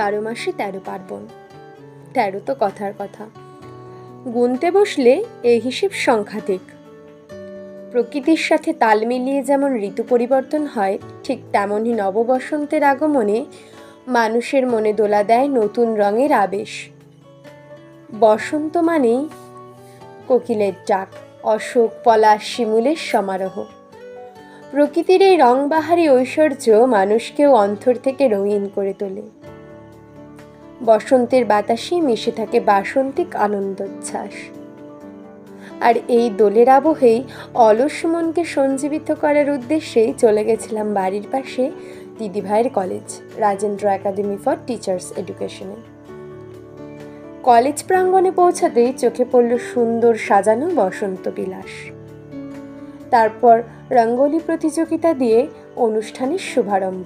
12 মাসে 13 পার্বণ। 13 তো কথার কথা, গুনতে বসলে এই হিসেব সংখ্যাধিক। প্রকৃতির সাথে তাল মিলিয়ে যেমন ঋতু পরিবর্তন হয়, ঠিক তেমনই নববসন্তের আগমনে মানুষের মনে দোলা দেয় নতুন রঙের আবেশ। বসন্ত মানেই কোকিলের ডাক, অশোক, পলাশ, শিমুলের সমারোহ। প্রকৃতির এই রংবাহারি ঐশ্বর্য মানুষকেও অন্তর থেকে রঙিন করে তোলে। বসন্তের বাতাসে মিশে থাকে বাসন্তিক আনন্দোচ্ছ্বাস। আর এই দোলের আবহেই অলস মনকে সঞ্জীবিত করার উদ্দেশ্যেই চলে গেছিলাম বাড়ির পাশে দিদিভাইয়ের college, Rajendra academy for teachers এডুকেশনে। কলেজ প্রাঙ্গণে পৌঁছাতেই চোখে পড়ল সুন্দর সাজানো বসন্ত বিলাস। তারপর রঙ্গোলি প্রতিযোগিতা দিয়ে অনুষ্ঠানের শুভারম্ভ।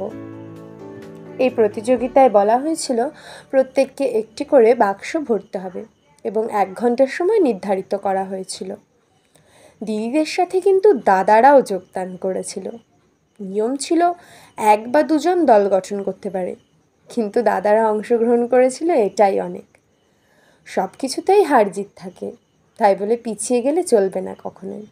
এই প্রতিযোগিতায় বলা হয়েছিল প্রত্যেককে একটি করে বাক্স ভরতে হবে এবং 1 ঘন্টার সময় নির্ধারিত করা হয়েছিল। দিদিদের সাথে কিন্তু দাদারাও যোগদান করেছিল। নিয়ম ছিল 1 বা 2 জন দল গঠন করতে পারে, কিন্তু দাদারা অংশগ্রহণ করেছিল, এটাই অনেক। সব কিছুতেই হার জিত থাকে, তাই বলে পিছিয়ে গেলে চলবে না কখনোই।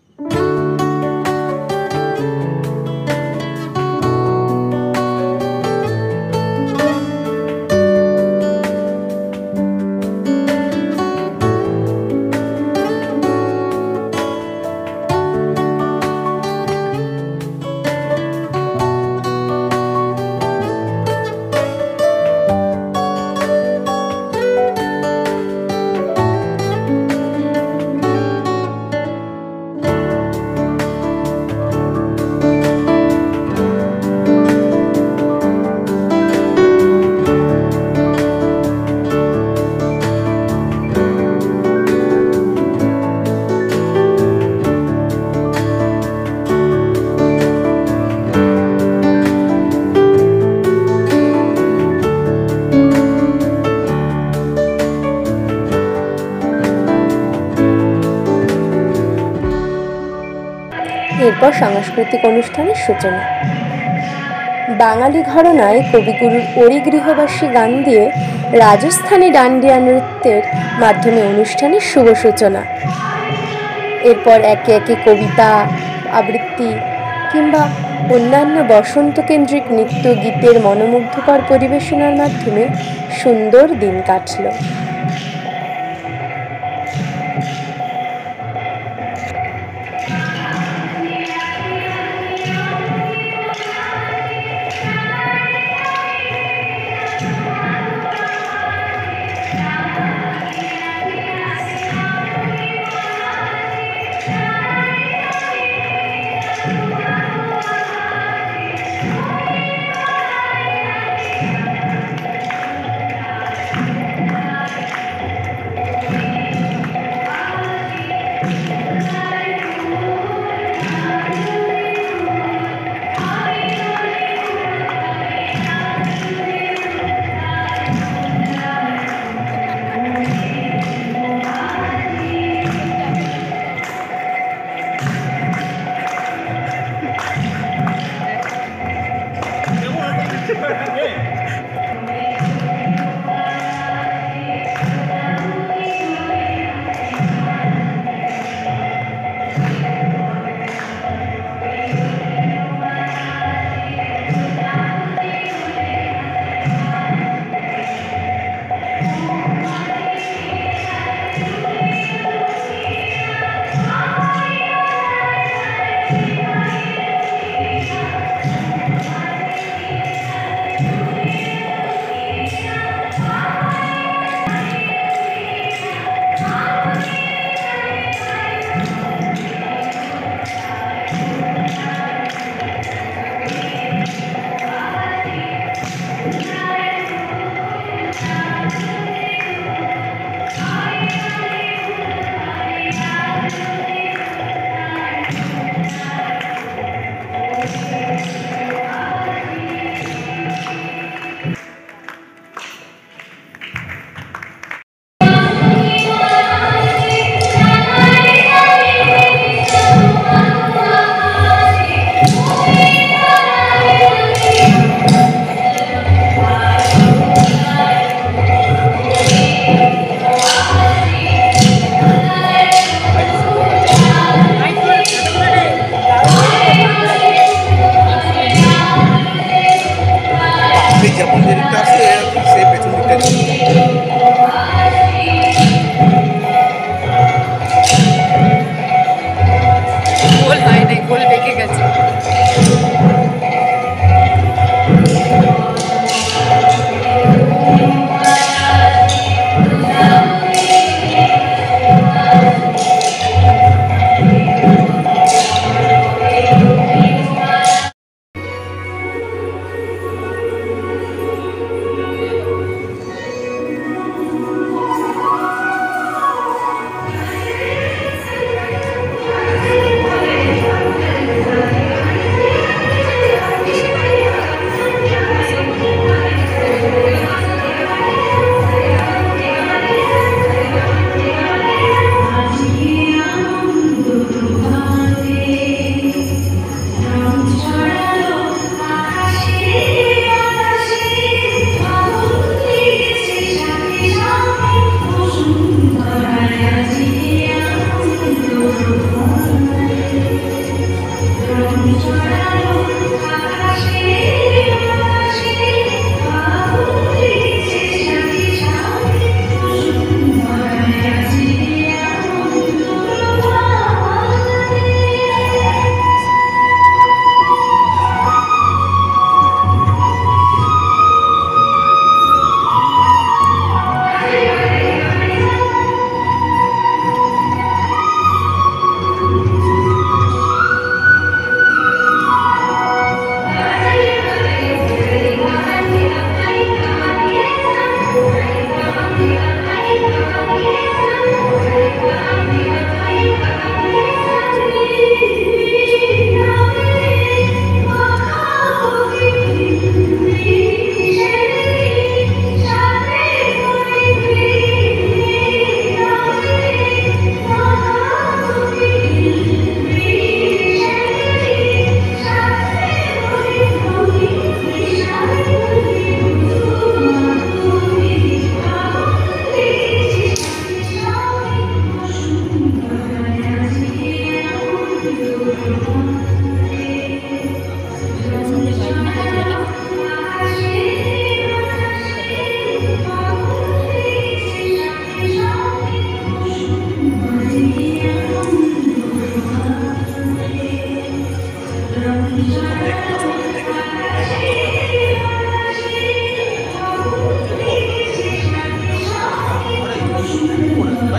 এরপর সাংস্কৃতিক অনুষ্ঠানের সূচনা। বাঙালি ঘরানায় কবিগুরুর ওরি গৃহবাসী গান দিয়ে রাজস্থানী ডান্ডিয়া নৃত্যের মাধ্যমে অনুষ্ঠানের শুভ সূচনা। এরপর একে একে কবিতা, আবৃত্তি কিংবা অন্যান্য বসন্ত কেন্দ্রিক নৃত্য গীতের মনোমুগ্ধকর পরিবেশনার মাধ্যমে সুন্দর দিন কাটল।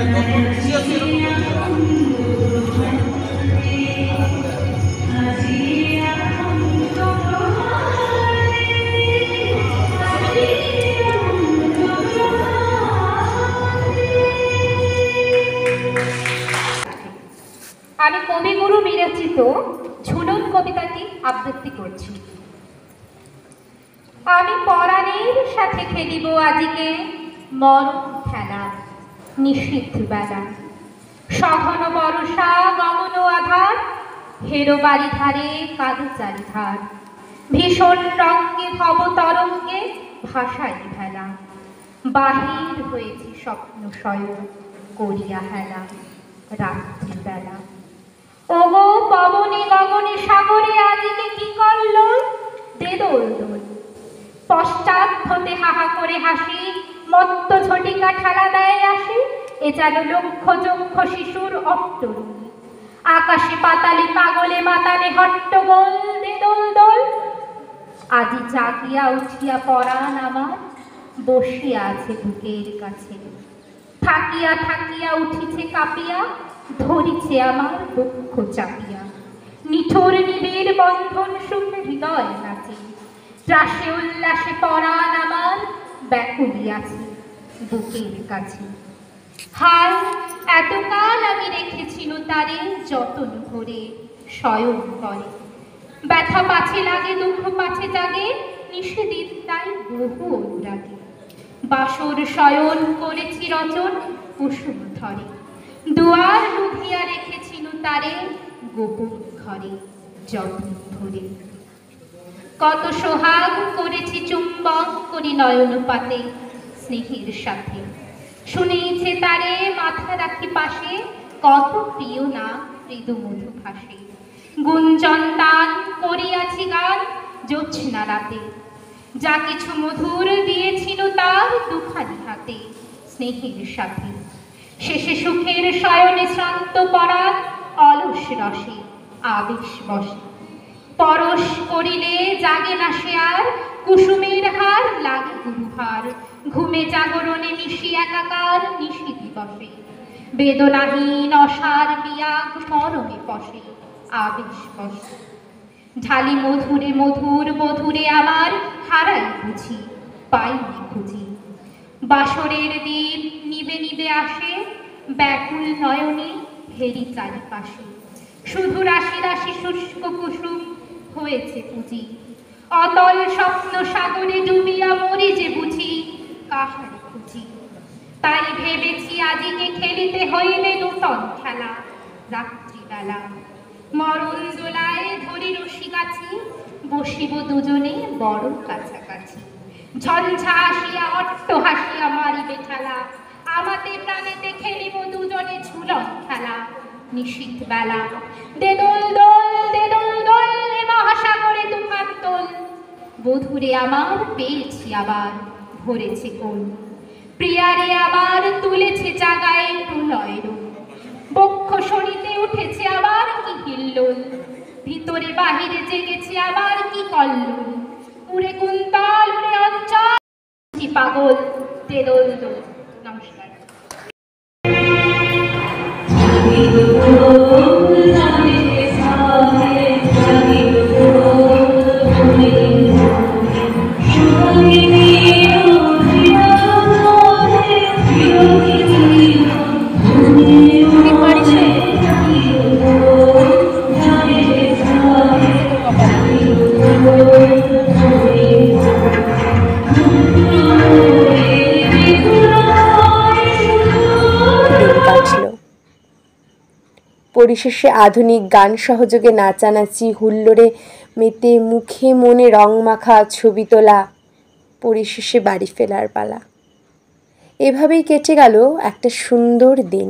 আমি কবিগুরু বিরচিত ঝুলন কবিতাটি আবৃত্তি করছি। আমি পরাণের সাথে খেলিব আজিকে মরণ খেলা, নিষিদ্ধ বেলা, সঘন বর্ষা গগন আধার, হেরো বাড়ি ধারে কাঁদে চারিধার, ভীষণ রঙ্গে ভব তরঙ্গে ভাষাই ভেলা, বাহির হয়েছি স্বপ্ন শয়ন করিয়া হেলা রাত্রি বেলা। ওগো পবনে গগনে সাগরে আজিকে কি করল দে দোল দোল, পশ্চাৎ হতে হাহা করে হাসি, মত্ত ঝটিকা ঠেলা দেয় আসি, এ যেন লক্ষ যক্ষ শিশুর অট্টরুনি, আকাশে পাতালে পাগলে মাতালে হট্টগোল দে দোল দোল। আজি জাগিয়া উঠিয়া পরাণ আমার বসিয়া আছে বুকের কাছে, থাকিয়া থাকিয়া উঠিছে কাঁপিয়া, ধরিছে আমার দুঃখ চাপিয়া, নিঠোর নিবিড় বন্ধন সুখে হৃদয় নাচে, ত্রাসে উল্লাসে পরাণ আমার ব্যাকুলিয়াছে বুকের কাছে। হায় এতকাল আমি রেখেছিল তারে যতন করে শয়ন করে, ব্যথা পাছে লাগে দুঃখ পাছে জাগে, নিষেদিন তাই বহু অনুরাগে, বাসর শয়ন করেছি রচন কুসুম ধরে, দুয়ার লুধিয়া রেখেছিল তারে গোপন ঘরে যত্ন ধরে। কত সোহাগ করেছি চুম্বন করি নয়ন পাতে স্নেহের সাথে, শুনেইছে তারে মাথা রাখি পাশে, কত প্রিয় না মৃদু মধু ভাসে, গুঞ্জন দান করিয়াছি গান জ্যোৎস্না রাতে, যা কিছু মধুর দিয়েছিল তার দুখানি হাতে স্নেহের সাথে, শেষে সুখের শয়নে শ্রান্ত পরাণ অলস রসে আবেশ বসে, পরশ করিলে জাগে না সে আর, কুসুমের হার লাগে গুরুহার, ঘুমে জাগরণে মিশি একাকার নিশি দিবসে, বেদনাহীন অসার বিয়াগ মরমে বসে আবেশ বসে, ঢালি মধুরে মধুর মধুরে আমার হারাই বুঝি পাইনি খুঁজি, বাসরের দিন নিবে নিবে আসে, ব্যাকুল নয়নে হেরি চারিপাশে, শুধু রাশি রাশি শুষ্ক কুসুম হয়েছে পুঁজি, অতল স্বপ্ন সাগরে ডুবিয়া মরি যে বুঝি কাহার খুঁজি। তাই ভেবেছি আজিকে খেলিতে হইবে নূতন খেলা রাত্রিবেলা, মরণ দোলায় ধরি রশি গাছি, বসিব দুজনে বড় কাছাকাছি, ঝঞ্ঝা আসিয়া অট্ট হাসিয়া মারিবে ঠেলা, আমাতে প্রাণেতে খেলিব দুজনে ঝুলন খেলা নিশীথ বেলা, দে দোল দোল দে দোল দোল মহাসাগরে তুফান তোল, বধুরে আমার পেয়েছি আবার ভরেছে কোল, প্রিয়ারে আবার তুলেছে জাগায় প্রলয় রূপ, বক্ষ শরীতে উঠেছে আবার কি হিল্লোল, ভিতরে বাহিরে জেগেছে আবার কি কল্লোল, উড়ে কুন্তল উড়ে অঞ্চল পাগল দে দোল দোল। নমস্কার। পরিশেষে আধুনিক গান সহযোগে নাচানাচি হুল্লোড়ে মেতে মুখে মনে রং মাখা ছবি তোলা, পরিশেষে বাড়ি ফেরার পালা। এভাবেই কেটে গেল একটা সুন্দর দিন।